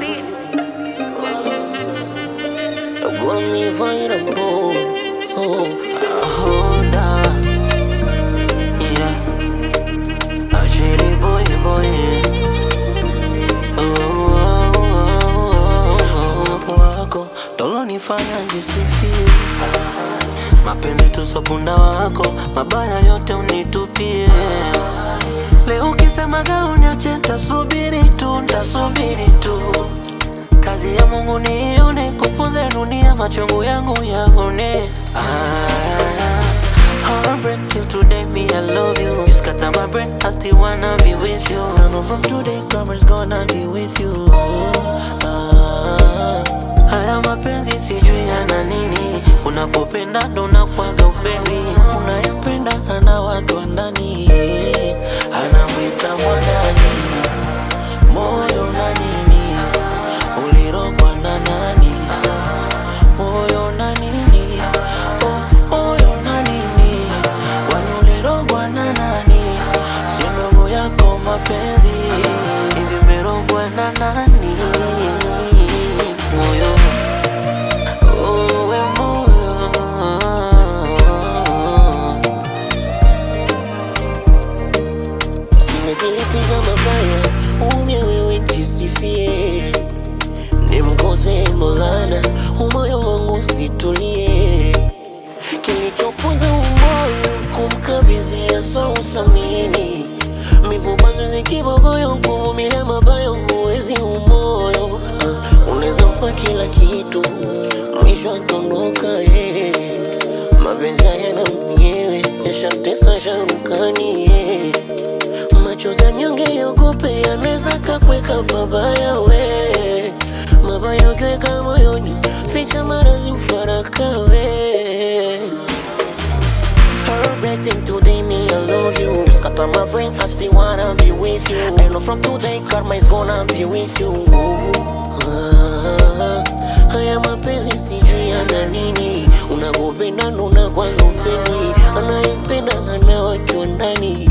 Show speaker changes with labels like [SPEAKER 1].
[SPEAKER 1] beat.
[SPEAKER 2] Vulnerable. Oh, hold on. Yeah. Shitty boy, boy. Uwepo wako dolo nifanya jisifie, mapenzi tusopunda wako, mabaya yote unitupie. Leo ukisemaga uniache ntasubiri tu. Kazi ya Mungu nione, kufunze dunia, machungu yangu yaone. Heartbreak till today, me I love you. You scatter my brain, I still wanna be with you. I know from today, karma's gonna be with you. Haya mapenzi sijui yana nini, unapopenda ndo nakwaga upendi. Unayempenda ana watu wa ndani, anamwita mwanani. Moyo na nini, ulirogwa na nani? Moyo na nini, oh, moyo na nini, wani ulirogwa na nani? Si ndugu yako mapenzi, hivi merogwa na nani? Moyo, oh, we moyo. Simezilipiza mabaya, umye wewe njisifie. Nimkose Maulana, umoyo wangu situlie. Kilichoponza umoyo, kumkabizia so usamini. Mivubazo zikibogoyo, kuvumilia mabaya huwezi umoyo. Unaweza mpa kila kitu, mwisho atondoka yeye. Mapenzi yana mwenyewe, yashatesa sharukani yeye. Machozi ya mnyonge yogope, yanaweza kakweka babaya we. Mabaya ukiweka moyoni, ficha maradhi ufaraka we. Heartbreaking today, me I love you. Scatter my brain, I still wanna be with you. I know from today, karma is gonna be with you. Haya mapenzi sijui yana nini, unakupenda ndo unakuwa upendi. Anayempenda ana watu wa ndani,